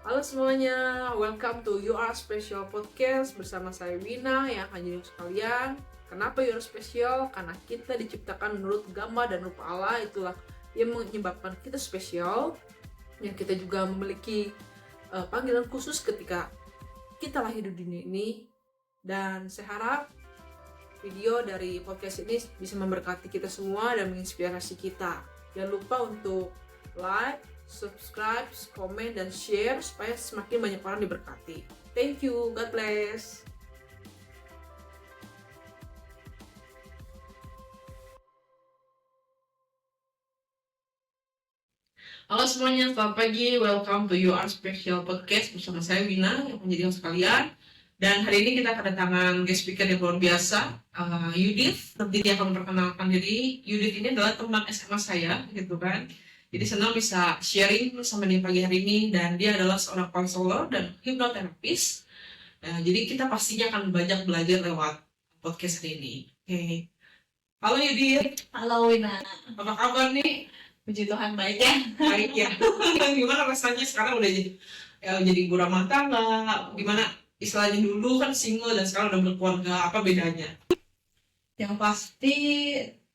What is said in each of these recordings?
Halo semuanya, welcome to You Are Special Podcast bersama saya Wina yang akan jadi host kalian. Kenapa You Are Special? Karena kita diciptakan menurut gambar dan rupa Allah, itulah yang menyebabkan kita spesial. Yang kita juga memiliki panggilan khusus ketika kita lahir di dunia ini. Dan saya harap video dari podcast ini bisa memberkati kita semua dan menginspirasi kita. Jangan lupa untuk like, subscribe, komen, dan share supaya semakin banyak orang diberkati. Thank you, God bless. Halo semuanya, selamat pagi. Welcome to You Are Special Podcast bersama saya Wina yang menjadi host kalian. Dan hari ini kita kedatangan guest speaker yang luar biasa, Yudith. Nanti dia akan memperkenalkan diri. Yudith ini adalah teman SMA saya, gitu kan. Jadi senang bisa sharing sama dia pagi hari ini, dan dia adalah seorang konselor dan hipnoterapis. Jadi kita pastinya akan banyak belajar lewat podcast ini. Oke. Halo Yudith. Halo Wina, Apa kabar nih? puji Tuhan baik ya. Baik ya. Gimana rasanya sekarang udah jadi ibu rumah tangga? Gimana istilahnya dulu kan single dan sekarang udah berkeluarga, apa bedanya? Yang pasti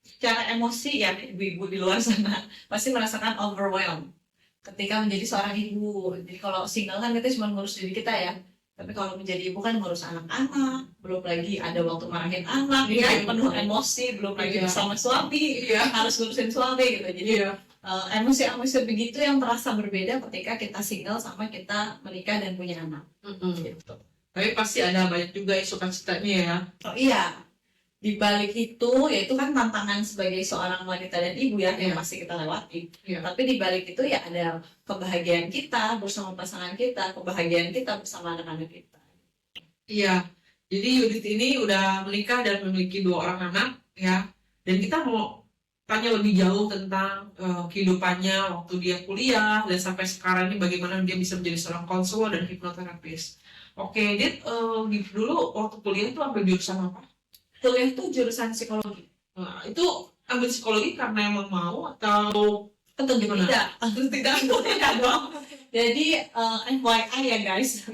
secara emosi ya ibu-ibu di luar sana pasti merasakan overwhelmed ketika menjadi seorang ibu. Jadi kalau single kan kita cuma ngurus diri kita ya. Tapi kalau menjadi ibu kan ngurus anak-anak, belum lagi ada waktu marahin anak, ya penuh emosi, belum lagi bersama suami, harus ngurusin suami gitu. Jadi emosi-emosi begitu yang terasa berbeda ketika kita single sama kita menikah dan punya anak. Gitu. Tapi pasti ada banyak juga yang sukacitanya ya. Oh iya, di balik itu yaitu kan tantangan sebagai seorang wanita dan ibu ya yang pasti kita lewati. Tapi di balik itu ya ada kebahagiaan kita bersama pasangan kita, kebahagiaan kita bersama anak-anak kita. Iya. Jadi Yudith ini udah menikah dan memiliki 2 orang anak ya. Dan kita mau tanya lebih jauh tentang kehidupannya waktu dia kuliah dan sampai sekarang ini bagaimana dia bisa menjadi seorang konselor dan hipnoterapis. Oke, Dit, dulu waktu kuliah itu ambil jurusan apa? Kuliah itu jurusan psikologi. Nah, itu ambil psikologi karena emang mau atau Tentu gimana? tidak dong. Jadi FYI ya guys,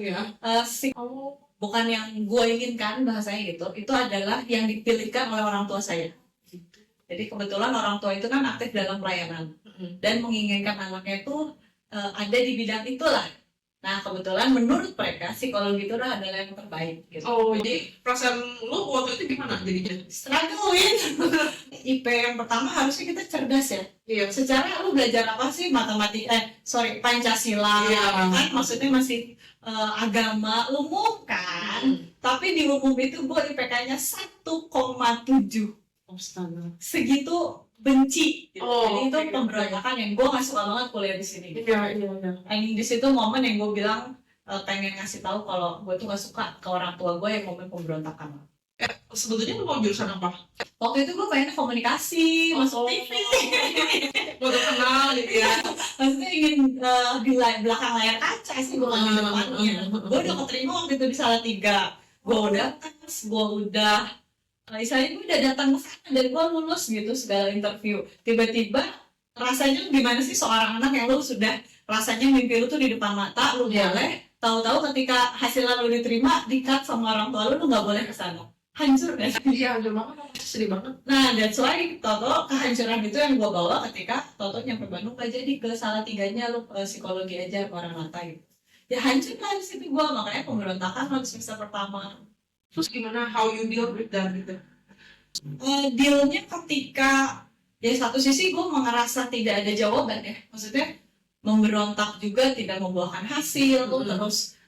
bukan yang gue inginkan bahasanya gitu. Itu adalah yang dipilihkan oleh orang tua saya. Jadi kebetulan orang tua itu kan aktif dalam pelayanan dan menginginkan anaknya itu ada di bidang itulah. Nah kebetulan menurut mereka psikologi itu adalah yang terbaik gitu. Oh, jadi perasaan lu waktu itu gimana jadinya? Struggling. IP yang pertama harusnya kita cerdas ya. Iya. Secara lu belajar apa sih Pancasila kan maksudnya masih agama umum kan. Tapi di umum itu gue IPK-nya 1,7. Segitu benci gitu. Jadi itu pemberontakan yang gue gak suka banget kuliah di sini gitu. Yang di situ momen yang gue bilang pengen ngasih tahu kalau gue tuh gak suka ke orang tua gue yang momen pemberontakan. Sebetulnya lu mau jurusan apa? Waktu itu gue pengen komunikasi, masuk TV. Mau terkenal gitu ya? Maksudnya ingin di belakang layar kaca sih, bukan di depannya. Gue udah keterima waktu itu di Salatiga. Gue udah tes, gue udah misalnya gue udah datang ke sana dan gue lulus gitu segala interview. Tiba-tiba rasanya gimana sih seorang anak yang lu sudah rasanya mimpi lu tuh di depan mata, lu boleh tahu-tahu ketika hasilnya lu diterima di-cut sama orang tua lu nggak boleh ke sana. Hancur kan? Iya, hancur banget, sedih banget. Nah, that's why Toto kehancuran itu yang gue bawa ketika Toto nyampe Bandung gak jadi ke Salatiganya lu psikologi aja Maranatha gitu. Ya hancur lah di situ gue, makanya pemberontakan waktu semester pertama. Terus gimana, how you deal with that gitu? Dealnya ketika ya satu sisi gue merasa tidak ada jawaban ya, maksudnya memberontak juga tidak membuahkan hasil, terus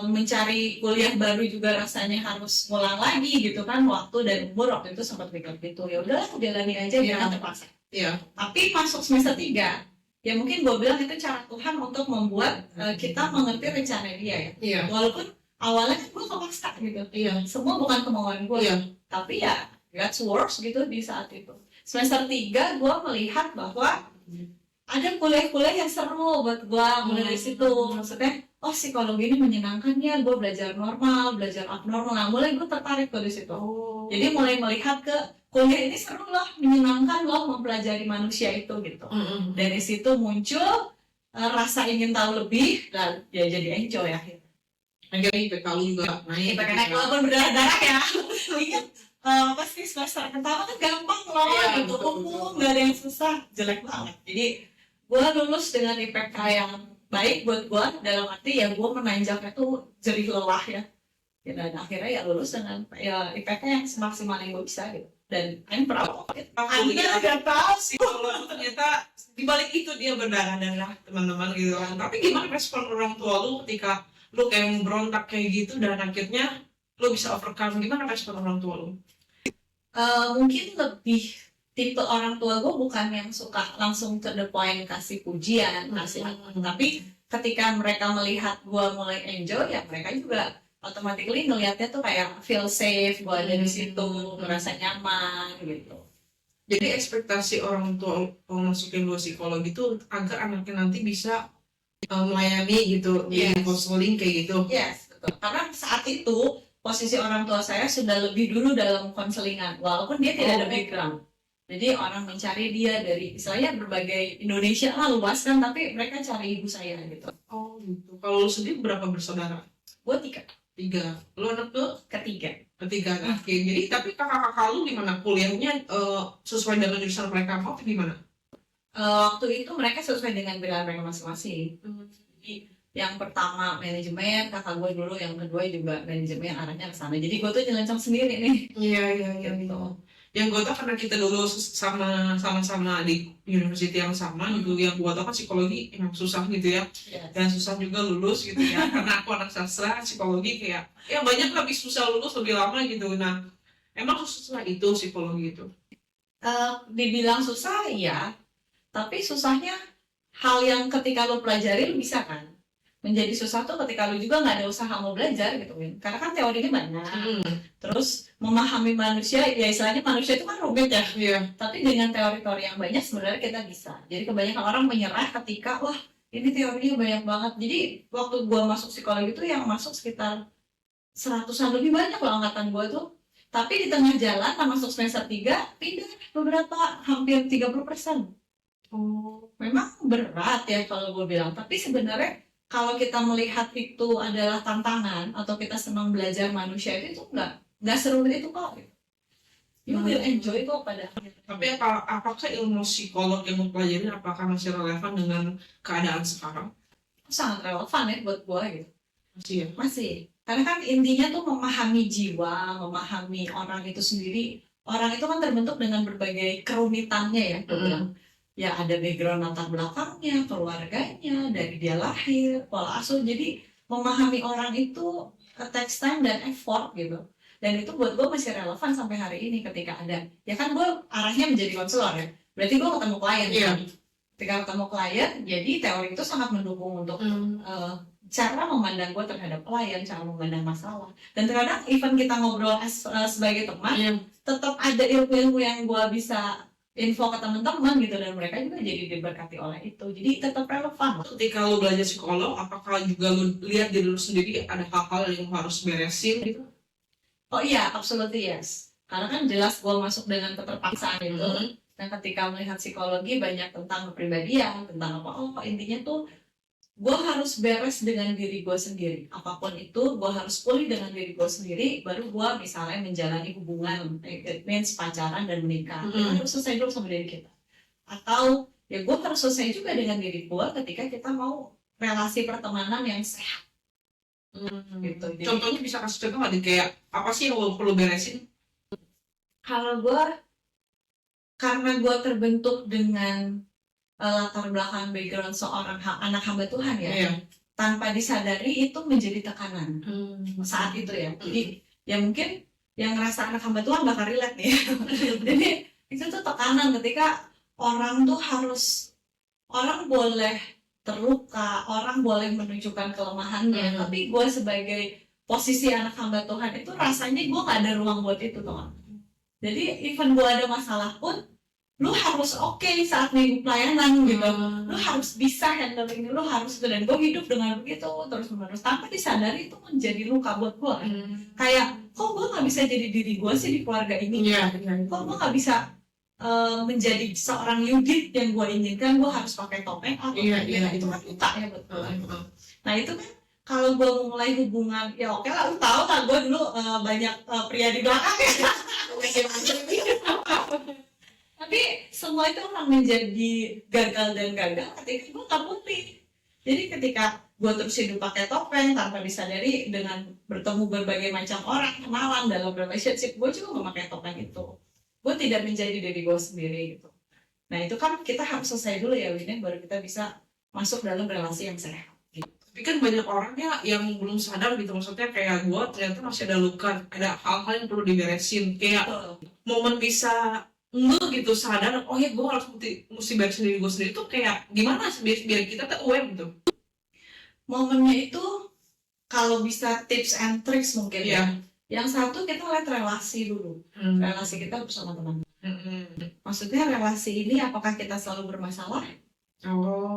mencari kuliah baru juga rasanya harus ngulang lagi gitu kan, waktu dan umur waktu itu sempat pikir gitu, ya udahlah jalani aja jangan terpaksa. Tapi masuk semester 3 ya mungkin gue bilang itu cara Tuhan untuk membuat kita mengerti rencana dia ya. Walaupun awalnya kan gue kepaksa gitu, semua bukan kemauan gue, tapi ya God's works gitu di saat itu. Semester 3 gue melihat bahwa ada kuliah-kuliah yang seru buat gue mulai dari situ. Maksudnya, psikologi ini menyenangkan ya, gue belajar normal, belajar abnormal. Nah, mulai gue tertarik tuh di situ. Jadi mulai melihat ke kuliah ini seru loh, menyenangkan loh mempelajari manusia itu gitu. Dari situ muncul rasa ingin tahu lebih dan ya jadi enjoy akhirnya. Akhirnya IPK lu juga naik. IPK naik walaupun berdarah-darah ya. Ingat pasti semester pertama kan gampang loh, Iya, gitu, betul, umum, betul. nggak ada yang susah, jelek banget. Jadi gue lulus dengan IPK yang baik buat gue, dalam arti ya gue menanjaknya tuh jerih lelah ya. Dan akhirnya ya lulus dengan ya IPK yang semaksimal yang gue bisa gitu. Dan I'm proud. Anda nggak tahu sih kalau ternyata dibalik itu dia berdarah-darah teman-teman gitu kan. Tapi gimana respon orang tua lu ketika lu kayak berontak kayak gitu dan akhirnya lu bisa overcome? Gimana respon orang tua lu? Mungkin lebih tipe orang tua gue bukan yang suka langsung to the point kasih pujian, kasih apa. Tapi ketika mereka melihat gue mulai enjoy, ya mereka juga automatically ngelihatnya tuh kayak feel safe, gue ada di situ, merasa nyaman gitu. Jadi ekspektasi orang tua masukin lu psikologi itu agar anaknya nanti bisa melayani gitu, di Yes. konseling kayak gitu. Yes, betul. Karena saat itu posisi orang tua saya sudah lebih dulu dalam konselingan, walaupun dia tidak ada background. Jadi orang mencari dia dari istilahnya berbagai Indonesia lah, luas kan, tapi mereka cari ibu saya gitu. Oh gitu. Kalau lu sendiri berapa bersaudara? Gue 3. Lu anak ke Ketiga. ketiga. Oke, jadi tapi kakak-kakak lu gimana kuliahnya sesuai dengan jurusan mereka mau atau gimana? Waktu itu mereka sesuai dengan pilihan mereka masing-masing. Jadi yang pertama manajemen, kakak gue dulu, yang kedua juga manajemen, arahnya ke sana. Jadi gue tuh nyelencong sendiri nih. Iya. Gitu. Yang gue tau karena kita dulu sama-sama di university yang sama gitu, yang gue tau kan psikologi emang susah gitu ya, Yes. dan susah juga lulus gitu ya. Karena aku anak sastra, psikologi kayak ya banyak lebih susah lulus lebih lama gitu. Nah, emang susah itu psikologi itu? Dibilang susah ya, tapi susahnya hal yang ketika lo pelajari lo bisa kan. Menjadi susah tuh ketika lu juga nggak ada usaha mau belajar gitu kan. Karena kan teorinya banyak. Terus memahami manusia, ya istilahnya manusia itu kan rumit ya. Iya. Tapi dengan teori-teori yang banyak sebenarnya kita bisa. Jadi kebanyakan orang menyerah ketika wah ini teorinya banyak banget. Jadi waktu gua masuk psikologi itu yang masuk sekitar 100-an lebih banyak loh angkatan gua tuh. Tapi di tengah jalan pas masuk semester 3 pindah beberapa hampir 30%. Oh. Memang berat ya kalau gue bilang, tapi sebenarnya kalau kita melihat itu adalah tantangan atau kita senang belajar manusia itu nggak serumit itu kok. You will enjoy kok pada akhirnya. Tapi apakah ilmu psikolog yang lu pelajarin apakah masih relevan dengan keadaan sekarang? Sangat relevan ya buat gue gitu. Masih ya? Masih. Karena kan intinya tuh memahami jiwa, memahami orang itu sendiri. Orang itu kan terbentuk dengan berbagai kerumitannya ya, gue bilang. Ya ada background latar belakangnya, keluarganya, dari dia lahir, pola asuh. Jadi memahami orang itu takes time dan effort gitu. Dan itu buat gue masih relevan sampai hari ini ketika ada. Ya kan gue arahnya menjadi konselor ya. Berarti gue ketemu klien. Iya. Kan? Ketika ketemu klien, jadi teori itu sangat mendukung untuk cara memandang gue terhadap klien, cara memandang masalah. Dan terkadang even kita ngobrol sebagai teman, tetap ada ilmu-ilmu yang gue bisa info ke teman-teman gitu, dan mereka juga jadi diberkati oleh itu, jadi tetap relevan. Ketika lu belajar psikolog, apakah juga lu lihat diri lu sendiri ada hal-hal yang harus beresin gitu? Oh iya, absolutely yes. Karena kan jelas gue masuk dengan keterpaksaan itu. Dan ketika melihat psikologi banyak tentang kepribadian, tentang apa, intinya tuh gue harus beres dengan diri gue sendiri. Apapun itu, gue harus pulih dengan diri gue sendiri. Baru gue misalnya menjalani hubungan, it means pacaran dan menikah. Kita harus selesai dulu sama diri kita. Atau ya gue harus selesai juga dengan diri gue ketika kita mau relasi pertemanan yang sehat. Gitu. Jadi, Contohnya bisa kasih contoh nggak nih, kayak apa sih yang lu perlu beresin? kalau gue, karena gue terbentuk dengan latar belakang background seorang anak hamba Tuhan ya, Iya. tanpa disadari itu menjadi tekanan saat itu ya. Jadi ya mungkin yang ngerasa anak hamba Tuhan bakal relate nih. Jadi itu tuh tekanan ketika orang tuh harus, orang boleh terluka, orang boleh menunjukkan kelemahannya, tapi gue sebagai posisi anak hamba Tuhan itu rasanya gue gak ada ruang buat itu tuh. Jadi even gue ada masalah pun, lu harus oke saat minggu pelayanan gitu. Lu harus bisa handle ini, lu harus itu. Dan gue hidup dengan begitu terus menerus tanpa disadari itu menjadi luka buat gue. Kayak kok gue nggak bisa jadi diri gue sih di keluarga ini? Iya. Kok gue nggak bisa menjadi seorang Yudit yang gue inginkan, gue harus pakai topeng atau itu kan buta ya betul. Nah itu kan kalau gue mulai hubungan, ya oke lah, lu tau lah gue dulu banyak pria di belakang ya. Tapi semua itu akan menjadi gagal dan gagal ketika gue tak putih. Jadi ketika gue terus hidup pakai topeng tanpa disadari dengan bertemu berbagai macam orang, kenalan dalam relationship, gue juga memakai topeng itu. Gue tidak menjadi diri gue sendiri gitu. Nah itu kan kita harus selesai dulu ya Win, baru kita bisa masuk dalam relasi yang sehat. Tapi kan banyak orang ya yang belum sadar gitu, maksudnya kayak gue ternyata masih ada luka, ada hal-hal yang perlu diberesin, kayak momen bisa gitu sadar, oh ya gue harus mesti beresin diri gue sendiri tuh kayak gimana biar kita tuh aware gitu. Momennya itu kalau bisa tips and tricks mungkin ya. Yang satu kita lihat relasi dulu, relasi kita bersama teman. Maksudnya relasi ini apakah kita selalu bermasalah?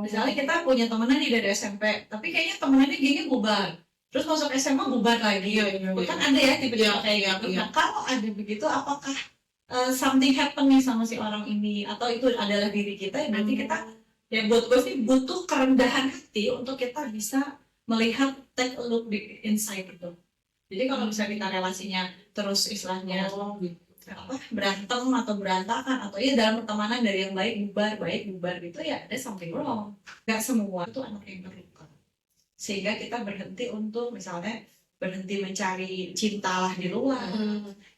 Misalnya kita punya temenan nih dari SMP, tapi kayaknya temenannya gini bubar, terus masuk SMA bubar lagi. Kan ada ya tipe-tipe kayak gitu. Nah kalau ada begitu, apakah something happen nih sama si orang ini, atau itu adalah diri kita? Ya berarti kita, ya buat gue sih butuh kerendahan hati untuk kita bisa melihat, take a look di inside itu. Jadi kalau misalnya kita relasinya terus istilahnya berantem atau berantakan, atau ya dalam pertemanan dari yang baik bubar gitu, ya ada something wrong. Gak semua itu anak yang terluka, sehingga kita berhenti untuk misalnya berhenti mencari cintalah di luar,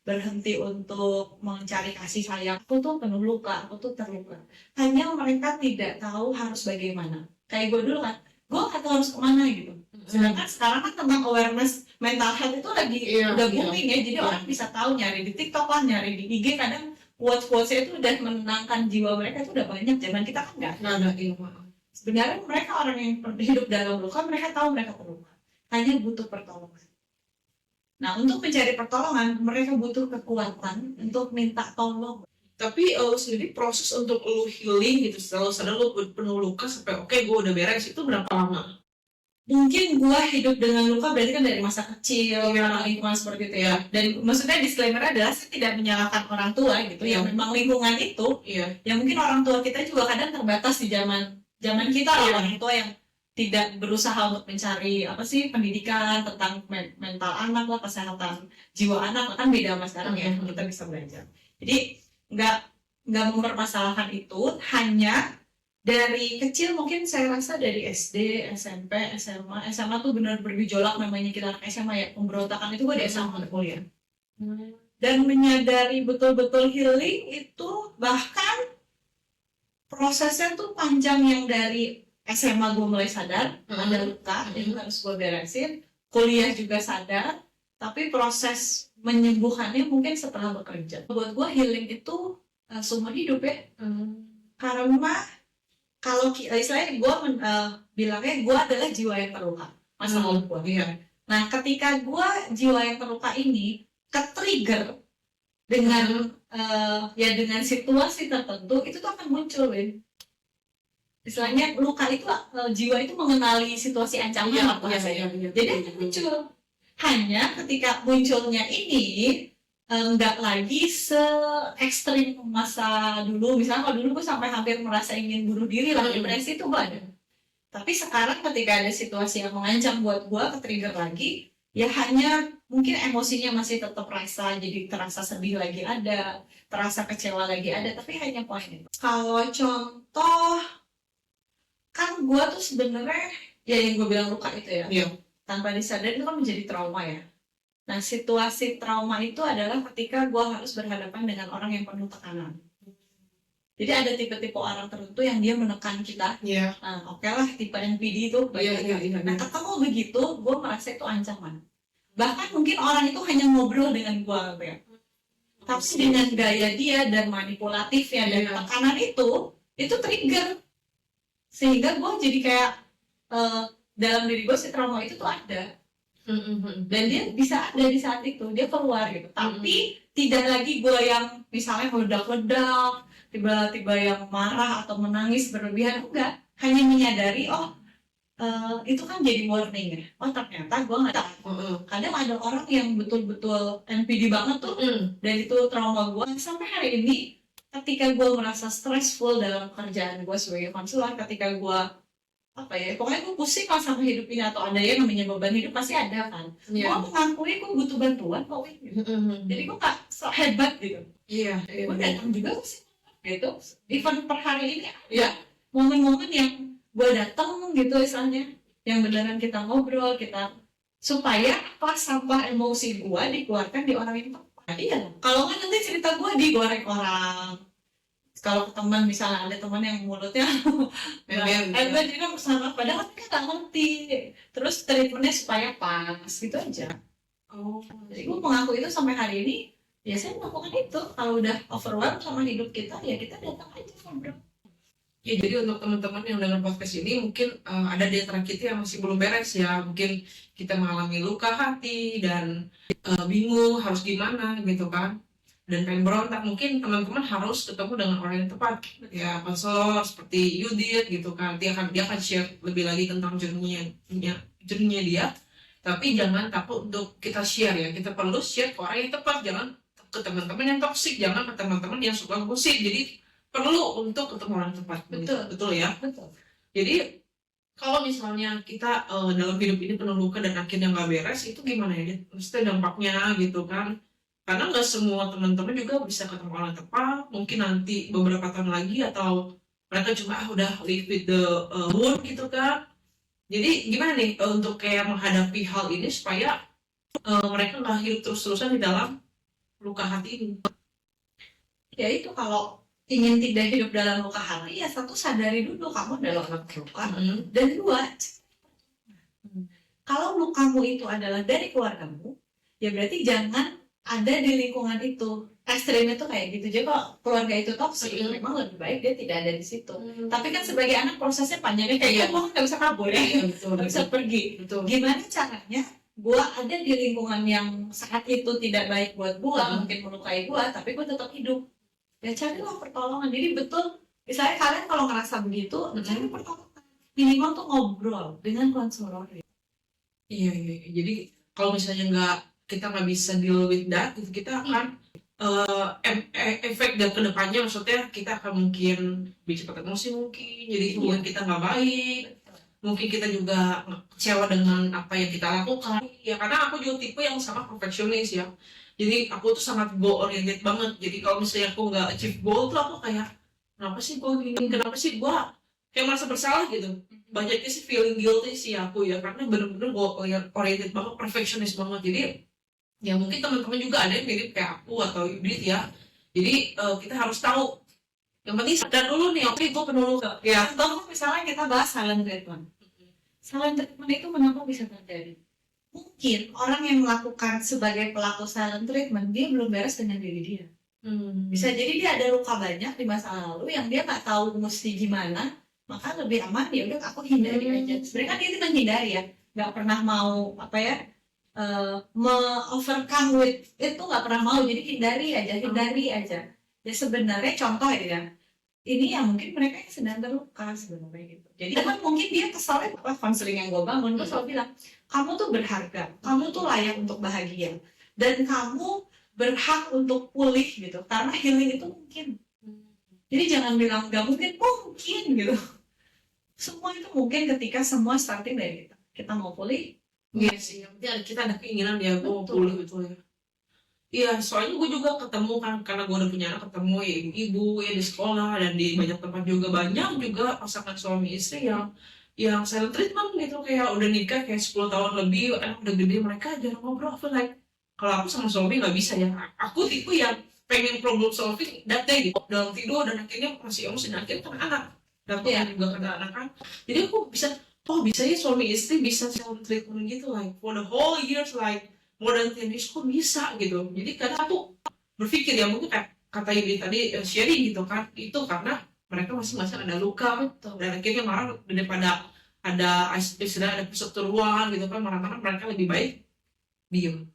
berhenti untuk mencari kasih sayang. Aku tuh penuh luka, aku tuh terluka. Hanya mereka tidak tahu harus bagaimana. Kayak gue dulu kan, gue nggak tahu harus kemana gitu. Sedangkan sekarang kan tentang awareness mental health itu lagi udah booming ya. Jadi orang bisa tahu, nyari di TikTok lah, nyari di IG, kadang quotes-quotesnya itu udah menenangkan jiwa mereka itu udah banyak. Zaman kita kan nggak ada ilmu. Sebenarnya mereka orang yang hidup dalam luka, mereka tahu mereka terluka. Hanya butuh pertolongan. Nah, untuk mencari pertolongan, mereka butuh kekuatan untuk minta tolong. Tapi lu sendiri proses untuk lu healing gitu, setelah sadar lu penuh luka sampai oke, gue udah beres, itu berapa lama? Mungkin gue hidup dengan luka berarti kan dari masa kecil, karena lingkungan seperti itu ya. Dan maksudnya disclaimer adalah saya tidak menyalahkan orang tua gitu, yang memang lingkungan itu, ya mungkin orang tua kita juga kadang terbatas di zaman kita lah, orang tua yang tidak berusaha untuk mencari pendidikan tentang mental anak lah, kesehatan jiwa anak kan beda sama sekarang ya, kita bisa belajar. Jadi nggak mempermasalahkan itu, hanya dari kecil mungkin saya rasa dari SD, SMP, SMA tuh benar bergejolak, namanya kita anak SMA ya, pemberontakan itu gue di SMA kuliah. Dan menyadari betul-betul healing itu bahkan prosesnya tuh panjang, yang dari SMA gue mulai sadar ada luka, itu harus gue beresin. Kuliah juga sadar, tapi proses menyembuhannya mungkin setelah bekerja. Buat gue healing itu seumur hidup ya. Karena kalau istilahnya gue bilangnya gue adalah jiwa yang terluka, masa lalu gue. Nah ketika gue jiwa yang terluka ini ke-trigger dengan dengan situasi tertentu, itu tuh akan muncul istilahnya luka itu, jiwa itu mengenali situasi ancaman jadi akan muncul. Hanya ketika munculnya ini nggak lagi se-ekstrim masa dulu. Misalnya kalau dulu gue sampai hampir merasa ingin bunuh diri lah, depresi itu gue ada. Tapi sekarang ketika ada situasi yang mengancam buat gue ke-trigger lagi, ya hanya mungkin emosinya masih tetap jadi terasa sedih lagi ada, terasa kecewa lagi ada, tapi hanya poinnya. Kalau contoh, kan gue tuh sebenarnya ya yang gue bilang luka itu ya, tanpa disadari itu kan menjadi trauma ya. Nah situasi trauma itu adalah ketika gue harus berhadapan dengan orang yang penuh tekanan. Jadi ada tipe-tipe orang tertentu yang dia menekan kita. Nah oke lah, tipe NPD itu nah ketemu begitu, gue merasa itu ancaman. Bahkan mungkin orang itu hanya ngobrol dengan gue ya, tapi dengan gaya dia dan manipulatifnya dan tekanan itu trigger, sehingga gue jadi kayak dalam diri gue si trauma itu tuh ada, dan dia bisa ada di saat itu, dia keluar gitu. Tapi tidak lagi gue yang misalnya meledak-ledak, tiba-tiba yang marah atau menangis berlebihan, enggak. Hanya menyadari itu kan jadi warning ya, ternyata gue nggak tahu. Kadang ada orang yang betul-betul NPD banget tuh, dan itu trauma gue sampai hari ini. ketika gue merasa stressful dalam pekerjaan gue sebagai konselor, ketika gue apa ya, pokoknya gue pusing lah sama hidup ini atau ada yang namanya beban hidup pasti ada kan. Iya. Gue mengakui gue butuh bantuan kok, gitu. Jadi gue gak so hebat gitu. Iya. Gue datang juga sih gitu. Even per hari ini Iya. momen-momen yang gue datang gitu misalnya, yang beneran kita ngobrol, kita supaya apa sampah emosi gue dikeluarkan di orang yang tepat. Iya, kalau nggak nanti cerita gue digoreng orang. Kalau teman misalnya ada teman yang mulutnya ember juga bersama, padahal mereka nggak ngerti. Terus treatmentnya supaya pas gitu aja. Oh. Jadi gue mengaku itu sampai hari ini. Ya saya melakukan itu. Kalau udah overwhelmed sama hidup kita, ya kita datang aja ngobrol. Ya, jadi untuk teman-teman yang dengar podcast ini mungkin ada di antara kita yang masih belum beres ya, mungkin kita mengalami luka hati dan bingung harus gimana gitu kan, dan pengen berontak. Mungkin teman-teman harus ketemu dengan orang yang tepat ya, konselor seperti Yudit gitu kan. Dia akan share lebih lagi tentang journey-nya dia, tapi jangan takut untuk kita share ya. Kita perlu share ke orang yang tepat, jangan ke teman-teman yang toksik, jangan ke teman-teman yang suka gosip. Jadi perlu untuk ketemu orang tepat. Betul ya. Betul. Jadi kalau misalnya kita dalam hidup ini penuh luka dan akhirnya nggak beres, itu gimana ya? Maksudnya dampaknya gitu kan? Karena nggak semua teman-teman juga bisa ketemu orang tepat. Mungkin nanti beberapa tahun lagi atau mereka cuma udah live with the wound gitu kan? Jadi gimana nih untuk kayak menghadapi hal ini supaya mereka nggak hidup terus-terusan di dalam luka hati ini? Ya itu, kalau ingin tidak hidup dalam luka hati, ya satu, sadari dulu kamu adalah orang terluka. Dan dua, kalau lukamu itu adalah dari keluargamu, ya berarti jangan ada di lingkungan itu. Ekstrimnya tuh kayak gitu. Jadi kalau keluarga itu toksik, memang lebih baik dia tidak ada di situ. Tapi kan sebagai anak prosesnya panjangnya kayak gue nggak bisa kabur ya, nggak bisa pergi. Betul. Gimana caranya gue ada di lingkungan yang saat itu tidak baik buat gue, mungkin melukai gue, tapi gue tetap hidup. Ya carilah pertolongan. Jadi betul, misalnya kalian kalau ngerasa begitu, cari pertolongan. Minimal tuh ngobrol dengan konselor. Iya. Jadi kalau misalnya kita nggak bisa deal with that, kita akan efek dan kedepannya, maksudnya kita akan mungkin lebih cepat emosi, mungkin jadi hubungan kita nggak baik. Mungkin kita juga kecewa dengan apa yang kita lakukan. Ya karena aku juga tipe yang sangat perfeksionis ya. Jadi aku tuh sangat goal oriented banget. Jadi kalau misalnya aku nggak achieve goal tuh aku kayak, kenapa sih gue gini? Kenapa sih gue kayak merasa bersalah gitu? Banyaknya sih feeling guilty sih aku ya, karena bener-bener goal oriented banget, perfectionist banget. Jadi ya mungkin teman-teman juga ada yang mirip kayak aku atau Yudit ya. Jadi kita harus tahu. Yang penting sadar dulu nih, oke gue penuh luka. Ya, contoh misalnya kita bahas silent treatment. Silent treatment itu kenapa bisa terjadi? Mungkin orang yang melakukan sebagai pelaku silent treatment, dia belum beres dengan diri dia. Bisa jadi dia ada luka banyak di masa lalu yang dia nggak tahu mesti gimana, maka lebih aman ya udah aku hindari aja. Sebenarnya kan dia itu menghindari ya, nggak pernah mau overcome with itu, nggak pernah mau, jadi hindari aja. Ya sebenarnya contoh ya, ini yang mungkin mereka yang sedang terluka sebenarnya gitu. Jadi kan mungkin dia kesalnya konseling yang gue bangun, gue selalu bilang, kamu tuh berharga, kamu tuh layak untuk bahagia, dan kamu berhak untuk pulih gitu, karena healing itu mungkin. Jadi jangan bilang gak mungkin gitu. Semua itu mungkin ketika semua starting dari kita mau pulih. Iya sih, yang penting kita ada keinginan ya, gue mau pulih betul ya. Iya, soalnya gue juga ketemu kan, karena gue udah punya anak, ketemu ya ibu ya di sekolah dan di banyak tempat juga, banyak juga pasangan suami istri yang silent treatment gitu, kayak udah nikah kayak 10 tahun lebih, anak udah gede, mereka jarang ngobrol. I feel like kalau aku sama suami nggak bisa ya, aku tipe yang pengen problem solving that day gitu, dalam tidur, dan akhirnya masih emosi, dan akhirnya karena anak, dan juga karena anak kan, jadi aku bisa, bisa ya suami istri bisa silent treatment gitu, like for the whole years, like more than 10 years, kok bisa gitu. Jadi kadang aku berpikir ya, mungkin kayak kata Yudi tadi sharing gitu kan, itu karena mereka masing-masing ada luka. Dan akhirnya marah, daripada ada istilah ada perseteruan gitu kan, marah-marah, mereka lebih baik diem.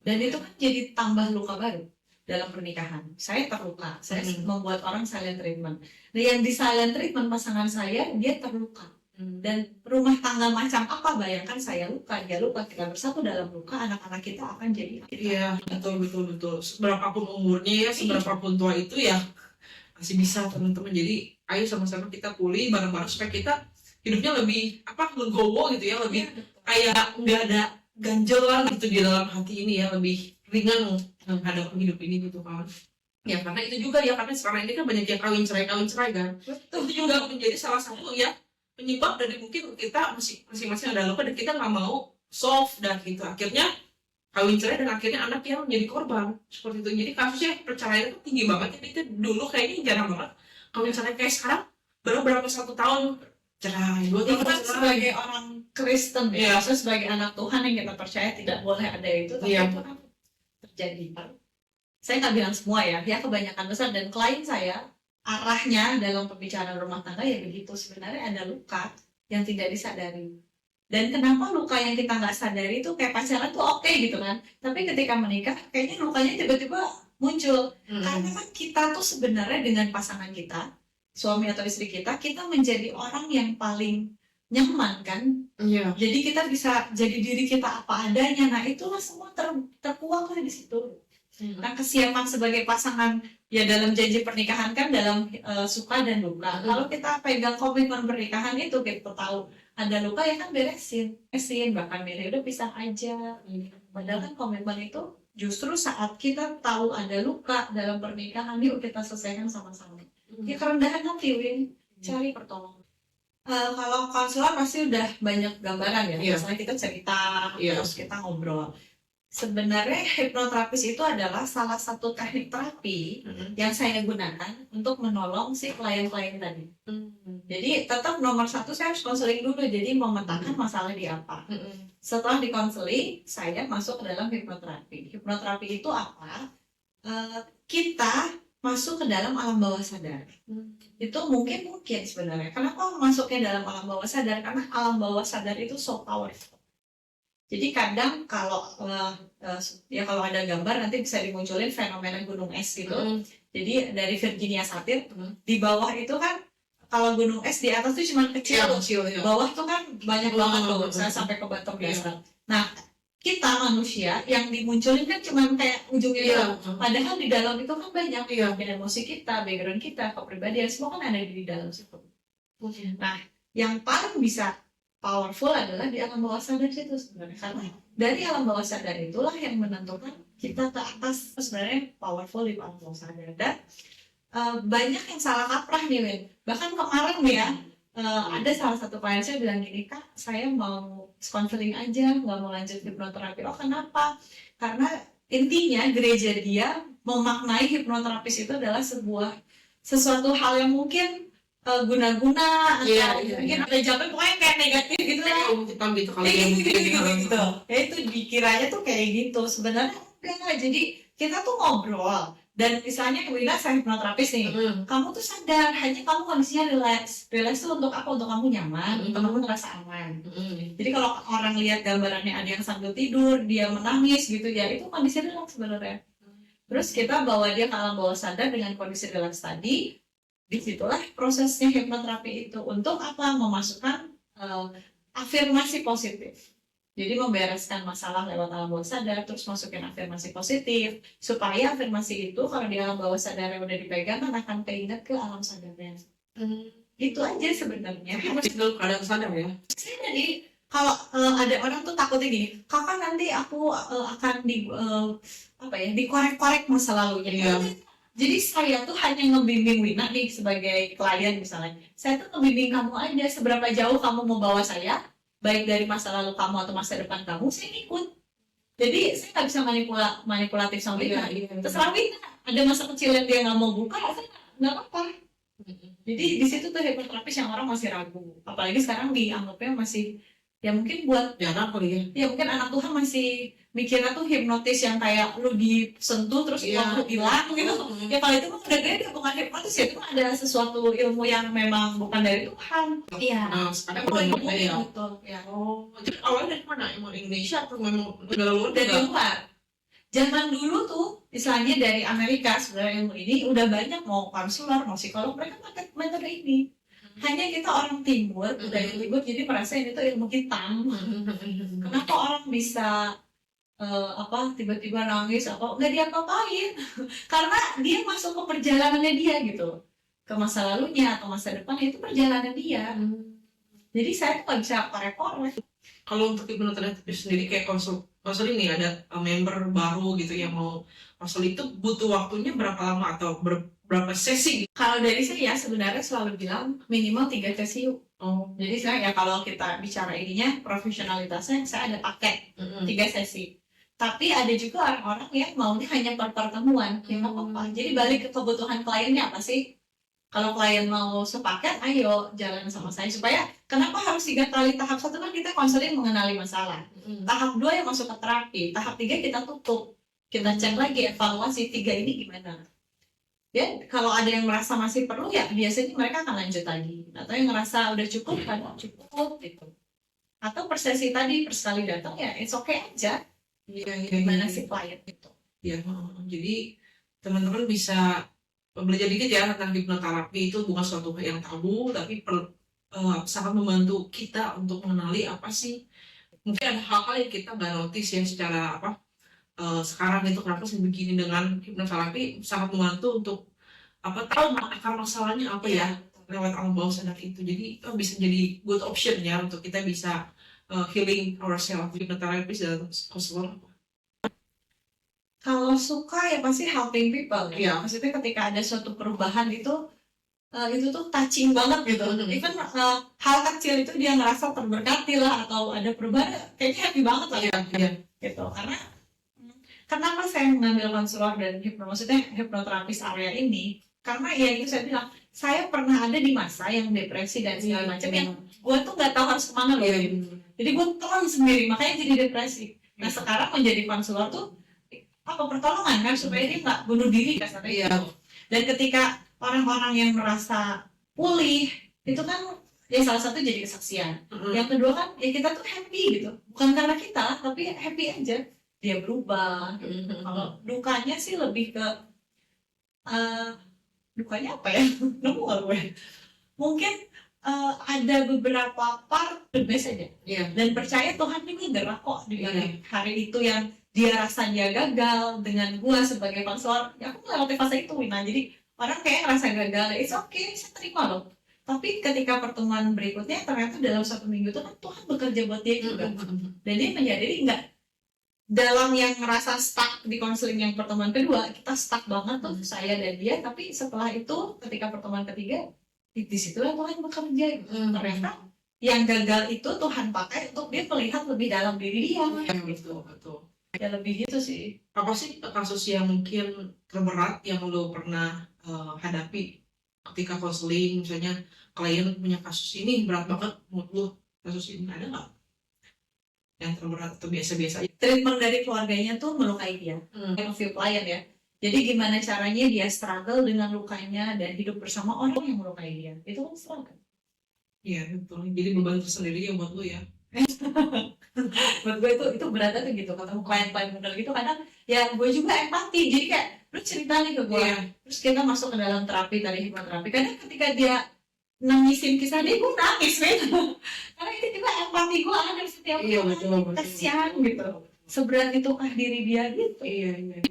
Dan itu kan jadi tambah luka baru dalam pernikahan. Saya terluka, saya membuat orang silent treatment. Nah yang di silent treatment pasangan saya, dia terluka. Dan rumah tangga macam apa, bayangkan saya luka, dia luka, kita bersatu dalam luka, anak-anak kita akan jadi kita. Iya, betul. Seberapapun umurnya ya, seberapapun tua itu ya, masih bisa teman-teman. Jadi ayo sama-sama kita pulih bareng-bareng supaya kita hidupnya lebih legowo gitu ya, lebih kayak nggak ada ganjelan gitu di dalam hati ini ya, lebih ringan menghadapi hidup ini gitu kan. Ya karena itu juga ya, karena sekarang ini kan banyak yang kawin cerai kan. Itu juga menjadi salah satu ya penyebab dari mungkin kita masing-masing ada luka dan kita nggak mau solve, dan gitu akhirnya kawin cerai dan akhirnya anak yang menjadi korban seperti itu. Jadi kasusnya perceraian itu tinggi banget. Jadi itu dulu kayaknya jarang banget kawin cerai, kayak sekarang berapa 1 tahun cerai, 2 tahun Kita cerai. sebagai orang Kristen Iya. ya, maksudnya sebagai anak Tuhan yang kita percaya tidak boleh ada itu, tapi Iya. itu kan terjadi. Saya nggak bilang semua ya kebanyakan besar, dan klien saya arahnya dalam pembicaraan rumah tangga ya begitu. Sebenarnya ada luka yang tidak disadari. Dan kenapa luka yang kita nggak sadari itu kayak pacaran tuh oke gitu kan, tapi ketika menikah kayaknya lukanya tiba-tiba muncul. Karena kan kita tuh sebenarnya dengan pasangan kita, suami atau istri kita menjadi orang yang paling nyaman kan. Iya. Jadi kita bisa jadi diri kita apa adanya. Nah itulah semua terkuak di situ. Nah kesiapan sebagai pasangan ya dalam janji pernikahan kan dalam suka dan duka. Kalau kita pegang komitmen pernikahan itu, kita tahu ada luka ya kan beresin, bahkan milih udah pisah aja. Padahal kan komitmen itu justru saat kita tahu ada luka dalam pernikahan, yuk kita selesaikan sama-sama. Ya kerendahan hati, Win, cari pertolongan. Kalau konselor pasti udah banyak gambaran ya. Iya. Misalnya kita cerita, Iya. terus kita ngobrol. Sebenarnya hipnoterapis itu adalah salah satu teknik terapi yang saya gunakan untuk menolong si klien-klien tadi. Jadi tetap nomor 1 saya harus konseling dulu, jadi memetakan masalah di apa. Setelah dikonseling, saya masuk ke dalam hipnoterapi. Hipnoterapi itu apa? Kita masuk ke dalam alam bawah sadar. Itu mungkin sebenarnya. Kenapa masuknya dalam alam bawah sadar? Karena alam bawah sadar itu so powerful. Jadi kadang kalau kalau ada gambar nanti bisa dimunculin fenomena gunung es gitu. Jadi dari Virginia Satir, di bawah itu kan kalau gunung es di atas tuh cuma kecil, ya. bawah tuh kan banyak banget tuh, saya sampai ke bottom dasar. Nah kita manusia yang dimunculin kan cuma kayak ujungnya doang. Padahal di dalam itu kan banyak emosi kita, background kita, kepribadian, semua kan ada di dalam situ. Nah yang paling bisa powerful adalah di alam bawah sadar itu sebenarnya, karena dari alam bawah sadar itulah yang menentukan kita ke atas. Sebenarnya powerful di alam bawah sadar. Dan banyak yang salah kaprah nih, Win. Bahkan kemarin nih ya, ada salah satu klien saya bilang gini, Kak, saya mau konseling aja, nggak mau lanjut hipnoterapi. Oh kenapa? Karena intinya gereja dia memaknai hipnoterapis itu adalah sesuatu hal yang mungkin guna-guna, mungkin ada jamnya pokoknya kayak negatif gitu lah. Gitu kali gitu. Ya itu dikiranya tuh kayak gitu. Sebenarnya enggak. Jadi kita tuh ngobrol. Dan misalnya Wina saya hipnoterapis nih, kamu tuh sadar, hanya kamu kondisinya relax. Relax tuh untuk apa? Untuk kamu nyaman, untuk kamu ngerasa aman. Jadi kalau orang lihat gambarannya ada yang sambil tidur, dia menangis gitu ya, itu kondisi relax sebenarnya. Terus kita bawa dia ke alam bawah sadar dengan kondisi relax tadi. Disitulah prosesnya hipnoterapi itu. Untuk apa? Memasukkan afirmasi positif. Jadi membereskan masalah lewat alam bawah sadar, terus masukin afirmasi positif, supaya afirmasi itu kalau di alam bawah sadar yang udah dipegang kan akan keinget ke alam sadarnya. Itu aja sebenarnya. Masih dalam keadaan sadar ya. Jadi kalau ada orang tuh takut ini, Kakak nanti aku akan dikorek-korek masa lalunya. Jadi saya tuh hanya ngebimbing Wina nih sebagai klien misalnya. Saya tuh ngebimbing kamu aja seberapa jauh kamu mau bawa saya, baik dari masa lalu kamu atau masa depan kamu, saya ikut. Jadi saya nggak bisa manipulatif sama Wina. Terserah Wina. Ada masa kecil yang dia nggak mau buka, saya nggak apa-apa. Jadi di situ tuh hipnoterapis yang orang masih ragu. Apalagi sekarang dianggapnya masih ya mungkin buat anak kali ya mungkin anak Tuhan masih mikirnya tuh hipnotis yang kayak lu disentuh terus lu hilang gitu. Ya kalau itu kan udah gede bukan hipnotis, ya itu kan ada sesuatu ilmu yang memang bukan dari Tuhan. Iya. Nah, sekarang udah ya. Betul. Ya. Oh, jadi awalnya dari mana? Emang Indonesia atau memang udah luar Dari luar. Zaman dulu tuh, misalnya dari Amerika sebenarnya ilmu ini udah banyak, mau konselor, mau psikolog, mereka pakai metode ini. Hanya kita orang timur, budaya timur, jadi merasa ini tuh ilmu hitam. Kenapa orang bisa tiba-tiba nangis nggak diapa-apain? Karena dia masuk ke perjalanannya dia gitu. ke masa lalunya atau masa depan, itu perjalanan dia. Jadi saya tuh nggak bisa korek-korek. Kalau untuk hipnoterapis sendiri kayak konseling nih ada member baru gitu yang mau konseling, itu butuh waktunya berapa lama atau berapa sesi gitu? Kalau dari saya sebenarnya selalu bilang minimal 3 sesi yuk. Oh, Jadi saya ya kalau kita bicara ininya profesionalitasnya, saya ada paket 3 sesi. Tapi ada juga orang-orang yang maunya hanya per pertemuan, ya nggak apa-apa. Jadi balik ke kebutuhan kliennya apa sih? Kalau klien mau sepaket, ayo jalan sama saya. Supaya kenapa harus 3 kali? Tahap 1 kan kita konseling mengenali masalah. Tahap 2 yang masuk ke terapi. Tahap 3 kita tutup. Kita cek lagi evaluasi 3 ini gimana. Ya, kalau ada yang merasa masih perlu ya biasanya mereka akan lanjut lagi. Atau yang ngerasa udah cukup kan cukup gitu. Atau per sesi tadi per sekali datang ya it's okay aja. Gimana sih klien gitu. Ya, jadi teman-teman bisa belajar dikit ya tentang hipnoterapi. Itu bukan suatu yang tabu, tapi sangat membantu kita untuk mengenali apa sih. Mungkin ada hal-hal yang kita nggak notice ya secara sekarang itu kenapa sih begini. Dengan hipnoterapi sangat membantu untuk tahu akar masalahnya apa ya lewat alam bawah sadar itu. Jadi bisa jadi good option ya untuk kita bisa healing ourselves. Hipnoterapis dan konselor. Kalau suka ya pasti helping people ya. Iya. Maksudnya ketika ada suatu perubahan itu tuh touching banget gitu. Even hal kecil itu dia ngerasa terberkati lah atau ada perubahan, kayaknya happy banget lah. Iya. Gitu. Karena kenapa saya mengambil konselor dan maksudnya hipnoterapis area ini? Karena ya itu saya bilang, saya pernah ada di masa yang depresi dan segala macam yang gue tuh nggak tahu harus kemana loh. Jadi gue telan sendiri, makanya jadi depresi. Nah sekarang menjadi konselor tuh apa pertolongan kan supaya dia nggak bunuh diri kasarnya. Dan ketika orang-orang yang merasa pulih itu kan ya salah satu jadi kesaksian. Yang kedua kan ya kita tuh happy gitu, bukan karena kita tapi happy aja dia berubah. Kalau dukanya sih lebih ke dukanya apa ya? Nemu nggak gue? Mungkin ada beberapa part the best aja. Dan percaya Tuhan juga gerak kok di hari itu yang dia rasa dia gagal dengan gua sebagai konselor. Ya aku melewati fase itu, Wina. Jadi orang kayak ngerasa gagal, it's okay, saya terima loh. Tapi ketika pertemuan berikutnya ternyata dalam 1 minggu itu kan Tuhan bekerja buat dia juga. Dan dia menyadari enggak dalam yang ngerasa stuck di konseling yang pertemuan kedua, kita stuck banget tuh saya dan dia. Tapi setelah itu ketika pertemuan ketiga, di situlah Tuhan bekerja. Ternyata yang gagal itu Tuhan pakai untuk dia melihat lebih dalam diri dia. Betul. Ya lebih gitu sih. Apa sih kasus yang mungkin terberat yang lo pernah hadapi ketika konseling? Misalnya klien punya kasus ini berat banget menurut lo, kasus ini ada nggak yang terberat atau biasa-biasa? Treatment dari keluarganya tuh melukai dia. Yang view klien ya. Jadi gimana caranya dia struggle dengan lukanya dan hidup bersama orang yang melukai dia. Itu kan struggle. Iya betul. Jadi beban tersendiri ya buat lo ya. Buat gue itu beratnya tuh gitu, ketemu klien-klien model gitu kadang ya gue juga empati. Jadi kayak lu cerita nih ke gue, terus kita masuk ke dalam terapi tadi hipnoterapi. Kadang ketika dia nangisin kisah dia, gue nangis gitu. Karena itu juga empati gue ada setiap betul. kasihan gitu. Seberat itukah diri dia gitu. Iya.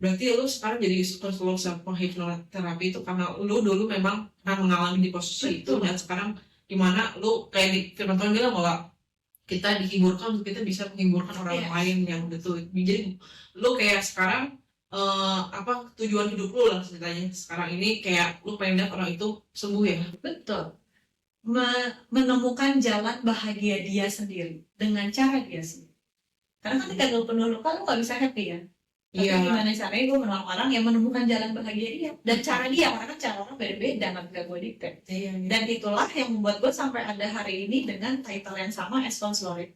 Berarti lu sekarang jadi konselor hipnoterapi itu karena lu dulu memang pernah mengalami di posisi itu, dan sekarang dimana lu kayak di firman Tuhan bilang bahwa kita dihiburkan untuk kita bisa menghiburkan orang lain yang betul. Jadi lu kayak sekarang tujuan hidup lu lah ceritanya sekarang ini kayak lu pengen lihat orang itu sembuh ya. Betul. Menemukan jalan bahagia dia sendiri dengan cara dia sendiri. Karena kan ketika lu penuh luka lu gak bisa happy ya. Tapi gimana caranya gue menolong orang yang menemukan jalan bahagia dia dan cara dia, karena kan cara orang beda-beda, nggak bisa gue dikte. Dan itulah yang membuat gue sampai ada hari ini dengan title yang sama as konselor.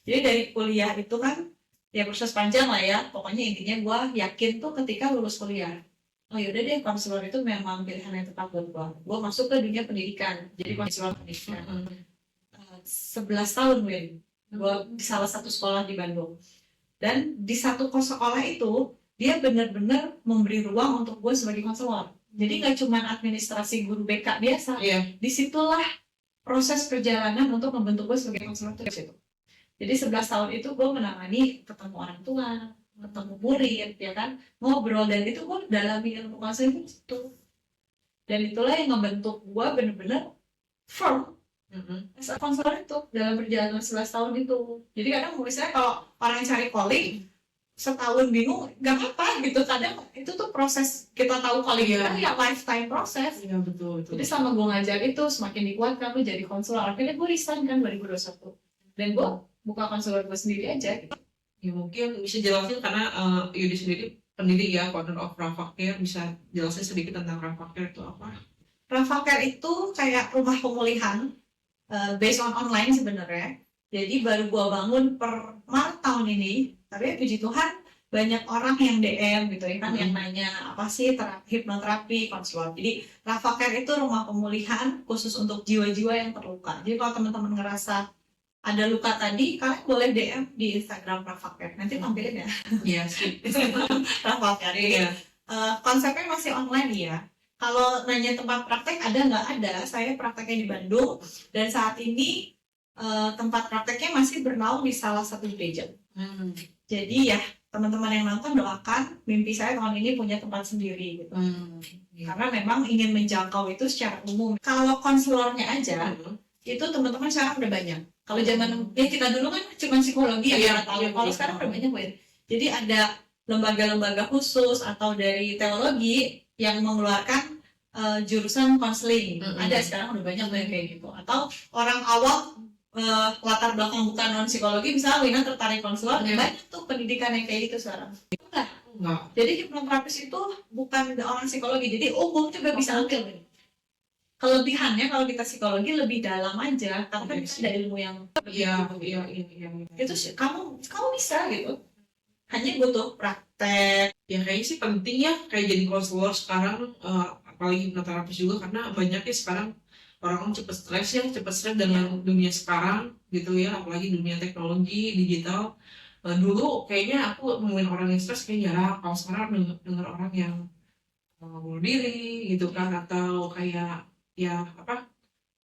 Jadi dari kuliah itu kan ya proses panjang lah ya, pokoknya intinya gue yakin tuh ketika lulus kuliah, oh yaudah deh konselor itu memang pilihan yang tepat buat gue masuk ke dunia pendidikan, jadi konselor pendidikan. 11 tahun gue di salah satu sekolah di Bandung. Dan di satu sekolah itu dia benar-benar memberi ruang untuk gue sebagai konselor. Jadi nggak cuma administrasi guru BK biasa. Disitulah proses perjalanan untuk membentuk gue sebagai konselor itu. Jadi 11 tahun itu gue menangani ketemu orang tua, ketemu murid, ya kan, ngobrol, dan itu gue dalami ilmu konseling itu. Dan itulah yang ngebentuk gue bener-bener firm as a counselor itu dalam perjalanan 11 tahun itu. Jadi kadang misalnya kalau orang yang cari calling setahun bingung, gak apa-apa gitu. Kadang itu tuh proses kita tahu calling Iya. kita ya lifetime proses. Iya betul. Jadi selama gue ngajar itu semakin dikuatkan lu jadi konselor. Akhirnya gue resign kan 2021. Dan gue buka konselor gue sendiri aja gitu. Ya mungkin bisa jelasin karena Yudi sendiri pendiri ya, founder of Rafa Care, bisa jelasin sedikit tentang Rafa Care itu apa? Rafa Care itu kayak rumah pemulihan based on online sebenarnya. Jadi baru gua bangun per Maret tahun ini. Tapi puji Tuhan banyak orang yang DM gitu ya kan, yang nanya apa sih hipnoterapi, konselor. Jadi Rafa Care itu rumah pemulihan khusus untuk jiwa-jiwa yang terluka. Jadi kalau teman-teman ngerasa ada luka tadi, kalian boleh DM di Instagram Rafa Care. Nanti tampilin ya. Iya sih. Rafa Care. Iya. Konsepnya masih online ya. Kalau nanya tempat praktek ada nggak ada, saya prakteknya di Bandung dan saat ini tempat prakteknya masih bernaung di salah satu gereja. Jadi ya teman-teman yang nonton doakan mimpi saya tahun ini punya tempat sendiri gitu. Karena memang ingin menjangkau itu secara umum. Kalau konselornya aja itu teman-teman sekarang udah banyak. Kalau zaman ya kita dulu kan cuma psikologi ya, tahu. Kalau sekarang udah banyak banget. Jadi ada lembaga-lembaga khusus atau dari teologi yang mengeluarkan jurusan konseling. Ada sekarang udah banyak kayak gitu. Atau orang awam latar belakang bukan non psikologi, misalnya Wina tertarik konselor, banyak tuh pendidikan yang kayak gitu sekarang. Enggak. Jadi hipnoterapis itu bukan orang psikologi, jadi umum juga bisa ambil. Kelebihannya kalau kita psikologi lebih dalam aja, karena kan ada ilmu yang Iya. itu kamu bisa gitu. Hanya butuh praktek. Ya kayaknya sih penting ya kayak jadi konselor sekarang, apalagi hipnoterapis juga karena banyaknya sekarang orang cepet stres dengan dunia sekarang gitu ya, apalagi dunia teknologi digital. Dulu kayaknya aku nemuin orang yang stres kayak jarang. Kalau sekarang denger orang yang bunuh diri gitu kan, atau kayak ya apa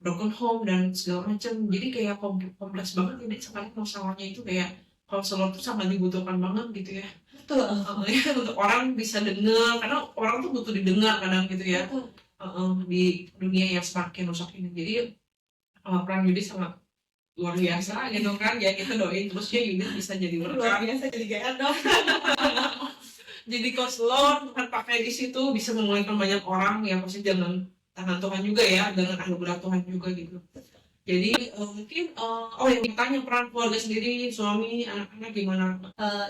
broken home dan segala macam. Jadi kayak kompleks banget ini sekarang masalahnya itu, kayak konselor tuh sangat dibutuhkan banget gitu ya. Betul. Ya, untuk orang bisa dengar, karena orang tuh butuh didengar kadang gitu ya. Di dunia yang semakin rusak ini. Jadi peran Yudi sangat luar biasa gitu kan. Ya kita doain terus ya Yudi bisa jadi Luar berkah. biasa jadi GR dong. Jadi konselor kan pakai di situ bisa memulihkan banyak orang ya, pasti dengan tangan Tuhan juga ya, dengan anugerah Tuhan juga gitu. Jadi mungkin yang ditanya peran keluarga sendiri, suami, anak-anak gimana?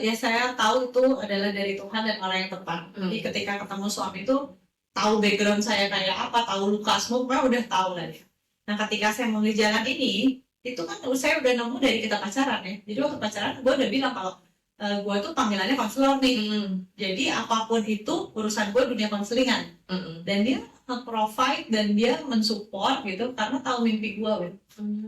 Ya saya tahu itu adalah dari Tuhan dan orang yang tepat. Jadi ketika ketemu suami itu tahu background saya kayak apa, tahu luka semua, udah tahu lah dia. Nah ketika saya memilih jalan ini, itu kan saya udah nemu dari kita pacaran ya. Jadi waktu pacaran gue udah bilang kalau gue tuh panggilannya konselor nih. Jadi apapun itu urusan gue dunia konselingan. Dan dia provide dan dia mensupport gitu karena tahu mimpi gue.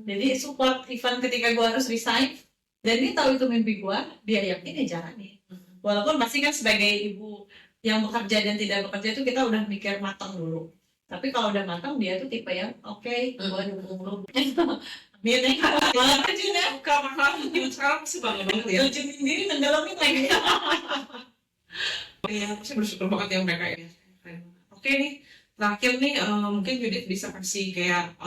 Jadi support even ketika gue harus resign, dan dia tahu itu mimpi gue, dia yakin ya jalanin. Walaupun pasti kan sebagai ibu yang bekerja dan tidak bekerja itu kita udah mikir matang dulu. Tapi kalau udah matang dia tuh tipe yang oke, gue dukung lu. Amin. Malah aja deh. Buka mahal, sekarang pasti bangga banget ya. Tujuin sendiri nenggelamin lagi. Iya, pasti bersyukur banget ya mereka ya. Oke nih, terakhir nih mungkin Yudit bisa kasih kayak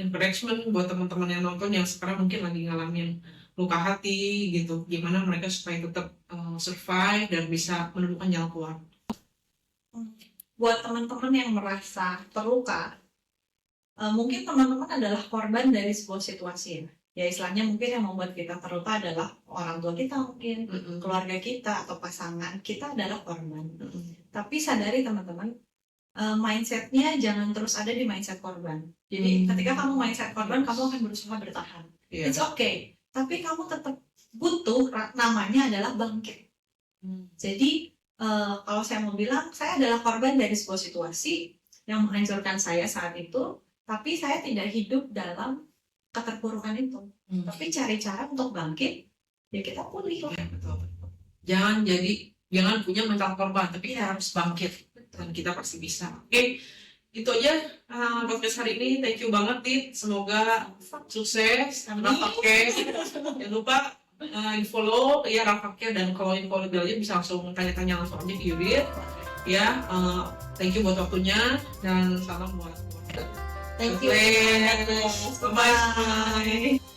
encouragement buat teman-teman yang nonton yang sekarang mungkin lagi ngalamin luka hati gitu, gimana mereka supaya tetap survive dan bisa menemukan jalan keluar. Buat teman-teman yang merasa terluka, mungkin teman-teman adalah korban dari sebuah situasi. Ya istilahnya mungkin yang membuat kita terluka adalah orang tua kita, mungkin keluarga kita atau pasangan kita adalah korban. Tapi sadari teman-teman, mindsetnya jangan terus ada di mindset korban. Jadi ketika kamu mindset korban, kamu akan berusaha bertahan. It's okay. Tapi kamu tetap butuh, namanya adalah bangkit. Jadi kalau saya mau bilang, saya adalah korban dari sebuah situasi yang menghancurkan saya saat itu, tapi saya tidak hidup dalam keterpurukan itu. Tapi cari cara untuk bangkit, ya kita pulih. Ya, betul. Jangan punya mental korban, tapi kita harus bangkit. Dan kita pasti bisa. Oke, itu aja podcast hari ini. Thank you banget, Tit. Semoga sukses. Rafa-Care. Jangan lupa di follow ya Rafa-Care, dan kalau info lebih lanjut bisa langsung tanya-tanya langsung aja ke Yudit. Ya, thank you buat waktunya dan salam buat Thank you. Bye bye.